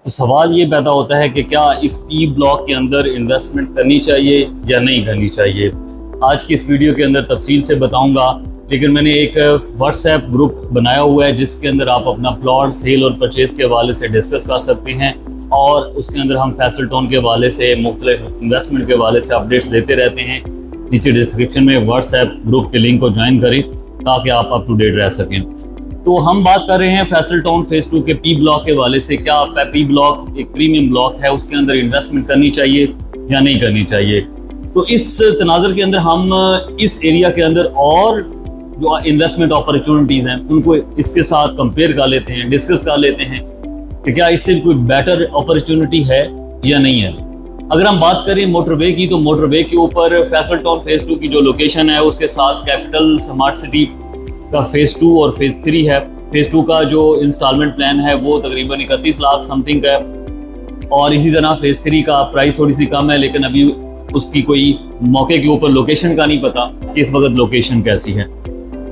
तो सवाल ये पैदा होता है कि क्या इस पी ब्लॉक के अंदर इन्वेस्टमेंट करनी चाहिए या नहीं करनी चाहिए। आज की इस वीडियो के अंदर तफसील से बताऊंगा, लेकिन मैंने एक व्हाट्सएप ग्रुप बनाया हुआ है जिसके अंदर आप अपना प्लॉट सेल और परचेज के हवाले से डिस्कस कर सकते हैं और उसके अंदर हम फैसल टाउन के हवाले से मुख्तलिफ इन्वेस्टमेंट के हवाले से अपडेट्स देते रहते हैं। नीचे डिस्क्रिप्शन में व्हाट्सएप ग्रुप के लिंक को ज्वाइन करें ताकि आप अप टू डेट रह सकें। तो हम बात कर रहे हैं फैसल टाउन फेज 2 के पी ब्लॉक के हवाले से। क्या पी ब्लॉक एक प्रीमियम ब्लॉक है, उसके अंदर इन्वेस्टमेंट करनी चाहिए या नहीं करनी चाहिए। तो इस तनाज़ुर के अंदर हम इस एरिया के अंदर और जो इन्वेस्टमेंट अपॉर्चुनिटीज़ हैं उनको इसके साथ कंपेयर कर लेते हैं, डिस्कस कर लेते हैं कि क्या इससे कोई बेटर अपॉर्चुनिटी है या नहीं है। अगर हम बात करें मोटरवे की, तो मोटरवे के ऊपर फैसल टाउन फेज 2 की जो लोकेशन है उसके साथ कैपिटल स्मार्ट सिटी का फेज 2 और फेज 3 है। फेज 2 का जो इंस्टॉलमेंट प्लान है वो तकरीबन 31 लाख समथिंग का है और इसी तरह फेज 3 का प्राइस थोड़ी सी कम है, लेकिन अभी उसकी कोई मौके के ऊपर लोकेशन का नहीं पता कि इस वक्त लोकेशन कैसी है।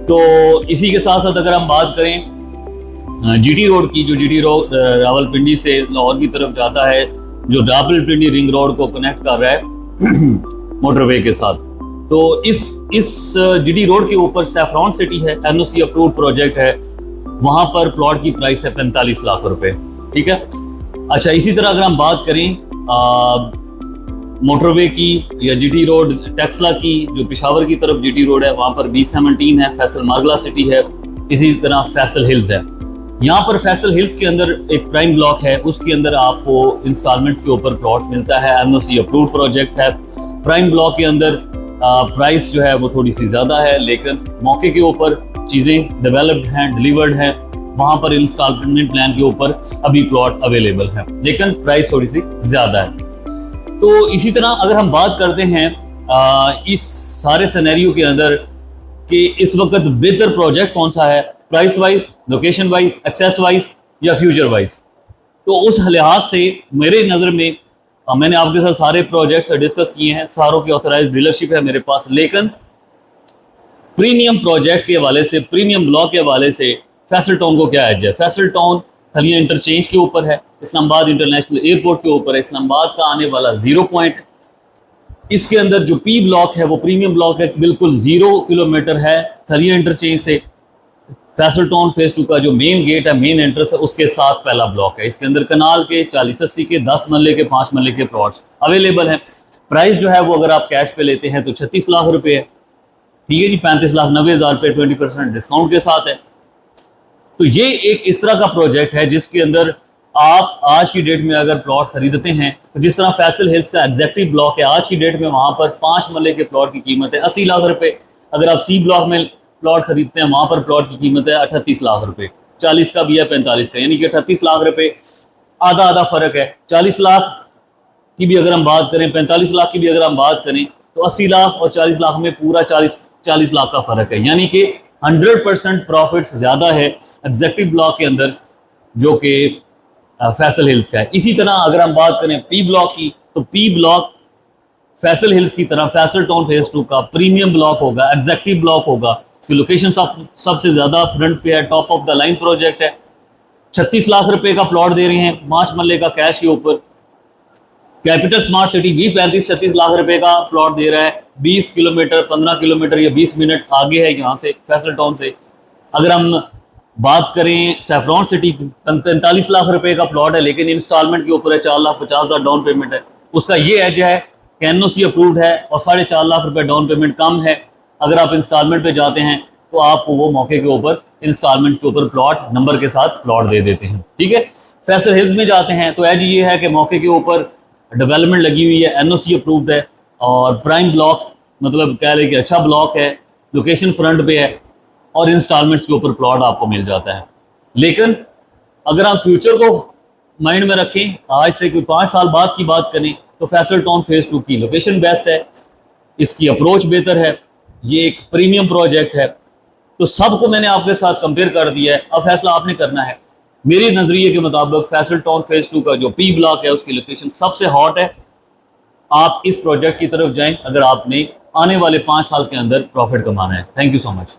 तो इसी के साथ साथ अगर हम बात करें जीटी रोड की, जो जीटी रोड रावलपिंडी से लाहौर की तरफ जाता है, जो रावलपिंडी रिंग रोड को कनेक्ट कर रहा है मोटरवे के साथ, तो इस जीटी रोड के ऊपर सैफरॉन सिटी है, एनओसी अप्रूव्ड प्रोजेक्ट है। वहां पर प्लॉट की प्राइस है 45 लाख रुपए। ठीक है। अच्छा, इसी तरह अगर हम बात करें मोटरवे की या जीटी रोड टेक्सला की, जो पेशावर की तरफ जीटी रोड है, वहां पर B17 है, फैसल मार्गला सिटी है, इसी तरह फैसल हिल्स है। यहाँ पर फैसल हिल्स के अंदर एक प्राइम ब्लॉक है, उसके अंदर आपको इंस्टॉलमेंट्स के ऊपर प्लॉट मिलता है, एनओसी अप्रूव्ड प्रोजेक्ट है। प्राइम ब्लॉक के अंदर प्राइस जो है वो थोड़ी सी ज्यादा है, लेकिन मौके के ऊपर चीजें डेवलप्ड हैं, डिलीवर्ड हैं। वहां पर इंस्टॉलमेंट प्लान के ऊपर अभी प्लॉट अवेलेबल है, लेकिन प्राइस थोड़ी सी ज्यादा है। तो इसी तरह अगर हम बात करते हैं इस सारे सिनेरियो के अंदर कि इस वक्त बेहतर प्रोजेक्ट कौन सा है, price wise, location wise, access wise या फ्यूचर वाइज, तो उस लिहाज से मेरे नज़र में मैंने आपके साथ सारे प्रोजेक्ट्स डिस्कस किए हैं, सारों की ऑथराइज्ड डीलरशिप है मेरे पास, लेकिन प्रीमियम प्रोजेक्ट के हवाले से, प्रीमियम ब्लॉक के हवाले से फैसल टाउन को क्या एज है। फैसल टाउन खलिया इंटरचेंज के ऊपर है, इस्लामाबाद इंटरनेशनल एयरपोर्ट के ऊपर है, इस्लामाबाद का आने वाला 0 पॉइंट। इसके अंदर जो पी ब्लॉक है वो प्रीमियम ब्लॉक है, बिल्कुल 0 किलोमीटर है खलिया इंटरचेंज से। फैसल टाउन फेज 2 का जो मेन गेट है, मेन एंट्रेंस है, उसके साथ पहला ब्लॉक है। इसके अंदर कनाल के 40-80 के 10 मरले के 5 मरले के प्लॉट्स अवेलेबल हैं। प्राइस जो है वो अगर आप कैश पे लेते हैं तो 36 लाख रुपए है। ठीक है जी, 35,90,000 रुपये 20% डिस्काउंट के साथ है। तो ये एक इस तरह का प्रोजेक्ट है जिसके अंदर आप आज की डेट में अगर प्लॉट खरीदते हैं, तो जिस तरह फैसल हिल्स का एग्जैक्टिव ब्लॉक है, आज की डेट में वहां पर 5 मरले के प्लॉट की कीमत है 80 लाख रुपए। अगर आप सी ब्लॉक में प्लॉट खरीदते हैं, वहां पर प्लॉट की कीमत है 38 लाख रुपए, 40 का भी है 45 का, यानी कि 38 लाख रुपए, आधा आधा फर्क है। 40 लाख की भी अगर हम बात करें, 45 लाख की भी अगर हम बात करें, तो 80 लाख और 40 लाख में पूरा 40 लाख का फर्क है, यानी कि 100% प्रॉफिट ज्यादा है एग्जैक्टिव ब्लॉक के अंदर जो कि फैसल हिल्स का है। इसी तरह अगर हम बात करें पी ब्लॉक की, तो पी ब्लॉक फैसल हिल्स की तरह फैसल टाउन फेज 2 का प्रीमियम ब्लॉक होगा, एग्जैक्टिव ब्लॉक होगा। उसकी लोकेशन सबसे ज्यादा फ्रंट पे है, top of the line project है। 36 लाख रुपए का प्लॉट दे रहे हैं, 5 मरले का कैश के ऊपर। कैपिटल स्मार्ट सिटी भी 35-36 लाख रुपए का प्लॉट दे रहा है, 20 किलोमीटर 15 किलोमीटर या 20 मिनट आगे है यहाँ से फैसल टाउन से। अगर हम बात करें सैफरॉन सिटी, 45 लाख रुपए का प्लॉट है, लेकिन इंस्टॉलमेंट के ऊपर है, 4,50,000 डाउन पेमेंट है। उसका ये एज है कि एनओसी अप्रूव्ड है और 4.5 लाख रुपए डाउन पेमेंट कम है। अगर आप इंस्टॉलमेंट पे जाते हैं तो आपको वो मौके के ऊपर इंस्टॉलमेंट के ऊपर प्लॉट नंबर के साथ प्लॉट दे देते हैं। ठीक है। फैसल हिल्स में जाते हैं तो एज ये है कि मौके के ऊपर डेवलपमेंट लगी हुई है, एनओसी अप्रूव्ड है और प्राइम ब्लॉक, मतलब कह रहे कि अच्छा ब्लॉक है, लोकेशन फ्रंट पे है और इंस्टॉलमेंट्स के ऊपर प्लॉट आपको मिल जाता है। लेकिन अगर हम फ्यूचर को माइंड में रखें, आज से कोई 5 साल बाद की बात करें, तो फैसल टाउन फेज 2 की लोकेशन बेस्ट है, इसकी अप्रोच बेहतर है, ये एक प्रीमियम प्रोजेक्ट है। तो सबको मैंने आपके साथ कंपेयर कर दिया है, अब फैसला आपने करना है। मेरे नजरिए के मुताबिक फैसल टाउन फेज 2 का जो पी ब्लॉक है उसकी लोकेशन सबसे हॉट है। आप इस प्रोजेक्ट की तरफ जाएं अगर आपने आने वाले 5 साल के अंदर प्रॉफिट कमाना है। Thank you so much.